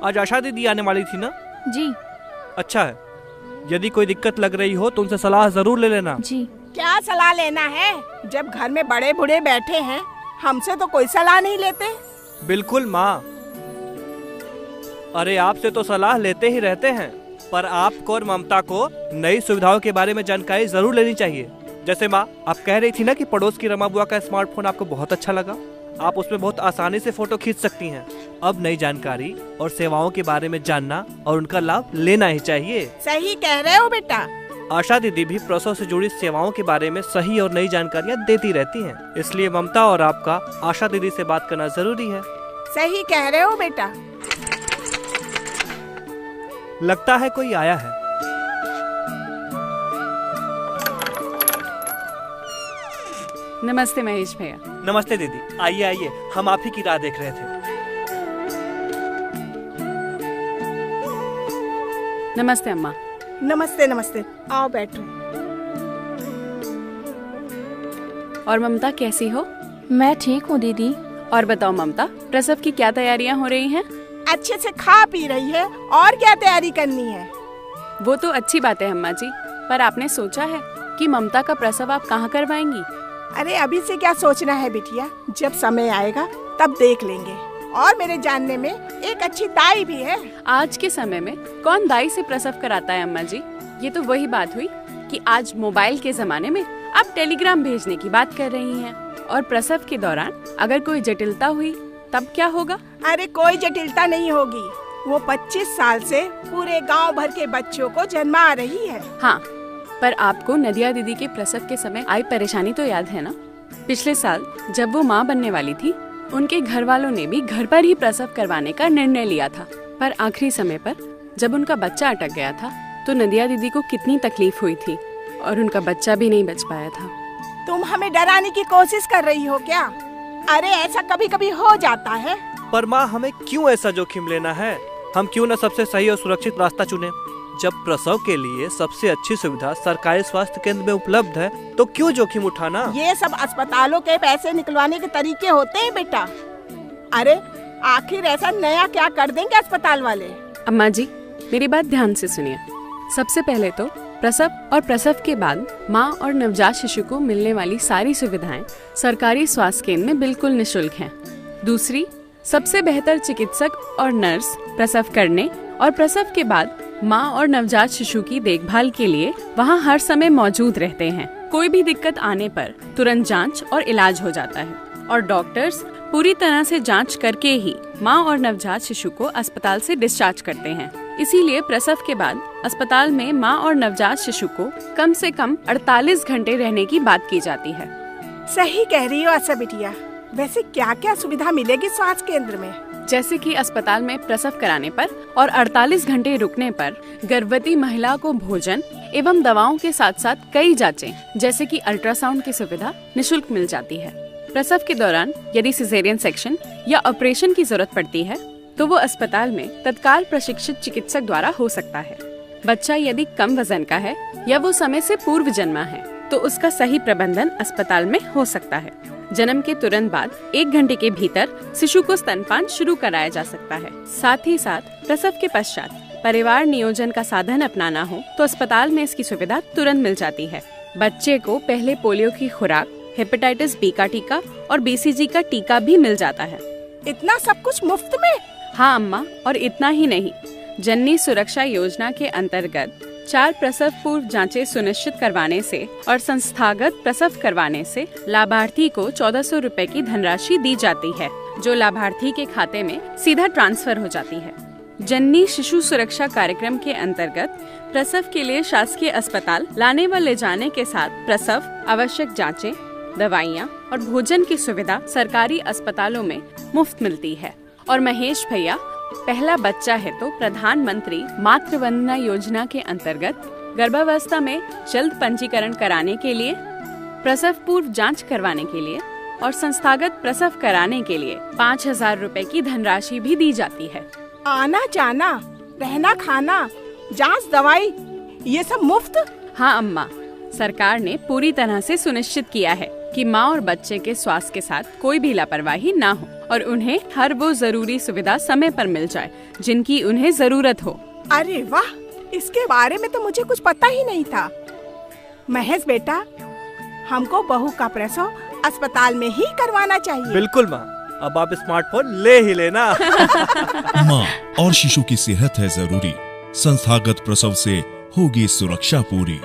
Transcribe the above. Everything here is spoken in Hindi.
आज आशा दीदी आने वाली थी ना? जी। अच्छा है, यदि कोई दिक्कत लग रही हो तो उनसे सलाह जरूर ले लेना। जी। क्या सलाह लेना है, जब घर में बड़े बूढ़े बैठे हैं, हमसे तो कोई सलाह नहीं लेते। बिल्कुल माँ, अरे आपसे तो सलाह लेते ही रहते हैं, पर आपको और ममता को नई सुविधाओं के बारे में जानकारी जरूर लेनी चाहिए। जैसे माँ, आप कह रही थी ना कि पड़ोस की रमा बुआ का स्मार्टफोन आपको बहुत अच्छा लगा, आप उसमें बहुत आसानी से फोटो खींच सकती हैं। अब नई जानकारी और सेवाओं के बारे में जानना और उनका लाभ लेना ही चाहिए। सही कह रहे हो बेटा। आशा दीदी भी प्रसव से जुड़ी सेवाओं के बारे में सही और नई जानकारियाँ देती रहती हैं, इसलिए ममता और आपका आशा दीदी से बात करना जरूरी है। सही कह रहे हो बेटा। लगता है कोई आया है। नमस्ते महेश भैया। नमस्ते दीदी, आइए आइए, हम आप ही की राह देख रहे थे। नमस्ते अम्मा। नमस्ते नमस्ते, आओ बैठो। और ममता कैसी हो? मैं ठीक हूँ दीदी। और बताओ ममता, प्रसव की क्या तैयारियां हो रही हैं? अच्छे से खा पी रही है, और क्या तैयारी करनी है। वो तो अच्छी बात है अम्मा जी, पर आपने सोचा है कि ममता का प्रसव आप कहाँ करवाएंगी? अरे अभी से क्या सोचना है बिटिया, जब समय आएगा तब देख लेंगे। और मेरे जानने में एक अच्छी दाई भी है। आज के समय में कौन दाई से प्रसव कराता है अम्मा जी? ये तो वही बात हुई कि आज मोबाइल के जमाने में आप टेलीग्राम भेजने की बात कर रही हैं, और प्रसव के दौरान अगर कोई जटिलता हुई तब क्या होगा? अरे कोई जटिलता नहीं होगी, वो 25 साल से पूरे गांव भर के बच्चों को जन्मा रही है। हाँ, पर आपको नदिया दीदी के प्रसव के समय आई परेशानी तो याद है ना? पिछले साल जब वो माँ बनने वाली थी, उनके घर वालों ने भी घर पर ही प्रसव करवाने का निर्णय लिया था, पर आखिरी समय पर जब उनका बच्चा अटक गया था तो नदिया दीदी को कितनी तकलीफ हुई थी, और उनका बच्चा भी नहीं बच पाया था। तुम हमें डराने की कोशिश कर रही हो क्या? अरे ऐसा कभी कभी हो जाता है। पर माँ, हमें क्यों ऐसा जोखिम लेना है? हम क्यों न सबसे सही और सुरक्षित रास्ता चुने? जब प्रसव के लिए सबसे अच्छी सुविधा सरकारी स्वास्थ्य केंद्र में उपलब्ध है, तो क्यों जोखिम उठाना? ये सब अस्पतालों के पैसे निकलवाने के तरीके होते हैं बेटा। अरे आखिर ऐसा नया क्या कर देंगे अस्पताल वाले? अम्मा जी, मेरी बात ध्यान से सुनिए। सबसे पहले तो प्रसव और प्रसव के बाद माँ और नवजात शिशु को मिलने वाली सारी सुविधाएं सरकारी स्वास्थ्य केंद्र में बिल्कुल निशुल्क हैं। दूसरी, सबसे बेहतर चिकित्सक और नर्स प्रसव करने और प्रसव के बाद माँ और नवजात शिशु की देखभाल के लिए वहाँ हर समय मौजूद रहते हैं। कोई भी दिक्कत आने पर तुरंत जांच और इलाज हो जाता है, और डॉक्टर्स पूरी तरह से जांच करके ही माँ और नवजात शिशु को अस्पताल से डिस्चार्ज करते हैं। इसीलिए प्रसव के बाद अस्पताल में माँ और नवजात शिशु को कम से कम 48 घंटे रहने की बात की जाती है। सही कह रही हो आशा बिटिया। वैसे क्या क्या सुविधा मिलेगी स्वास्थ्य केंद्र में? जैसे कि अस्पताल में प्रसव कराने पर और 48 घंटे रुकने पर गर्भवती महिला को भोजन एवं दवाओं के साथ साथ कई जांचें जैसे कि अल्ट्रासाउंड की सुविधा निशुल्क मिल जाती है। प्रसव के दौरान यदि सिजेरियन सेक्शन या ऑपरेशन की जरूरत पड़ती है तो वो अस्पताल में तत्काल प्रशिक्षित चिकित्सक द्वारा हो सकता है। बच्चा यदि कम वजन का है या वो समय से पूर्व जन्मा है तो उसका सही प्रबंधन अस्पताल में हो सकता है। जन्म के तुरंत बाद 1 घंटे के भीतर शिशु को स्तनपान शुरू कराया जा सकता है। साथ ही साथ प्रसव के पश्चात परिवार नियोजन का साधन अपनाना हो तो अस्पताल में इसकी सुविधा तुरंत मिल जाती है। बच्चे को पहले पोलियो की खुराक, हेपेटाइटिस बी का टीका और BCG का टीका भी मिल जाता है। इतना सब कुछ मुफ्त में? हाँ अम्मा, और इतना ही नहीं, जननी सुरक्षा योजना के अंतर्गत 4 प्रसव पूर्व जांचें सुनिश्चित करवाने से और संस्थागत प्रसव करवाने से लाभार्थी को 1400 रुपए की धनराशि दी जाती है, जो लाभार्थी के खाते में सीधा ट्रांसफर हो जाती है। जननी शिशु सुरक्षा कार्यक्रम के अंतर्गत प्रसव के लिए शासकीय अस्पताल लाने व ले जाने के साथ प्रसव, आवश्यक जांचें, दवाइयाँ और भोजन की सुविधा सरकारी अस्पतालों में मुफ्त मिलती है। और महेश भैया, पहला बच्चा है तो प्रधानमंत्री मातृ वंदना योजना के अंतर्गत गर्भावस्था में जल्द पंजीकरण कराने के लिए, प्रसव पूर्व जांच करवाने के लिए और संस्थागत प्रसव कराने के लिए 5000 रुपए की धनराशि भी दी जाती है। आना जाना, रहना खाना, जांच दवाई, ये सब मुफ्त? हाँ अम्मा, सरकार ने पूरी तरह से सुनिश्चित किया है कि माँ और बच्चे के स्वास्थ्य के साथ कोई भी लापरवाही ना हो और उन्हें हर वो जरूरी सुविधा समय पर मिल जाए जिनकी उन्हें जरूरत हो। अरे वाह, इसके बारे में तो मुझे कुछ पता ही नहीं था। महेश बेटा, हमको बहू का प्रसव अस्पताल में ही करवाना चाहिए। बिल्कुल माँ, अब आप स्मार्टफोन ले ही लेना। माँ और शिशु की सेहत है जरूरी, संस्थागत प्रसव से होगी सुरक्षा पूरी।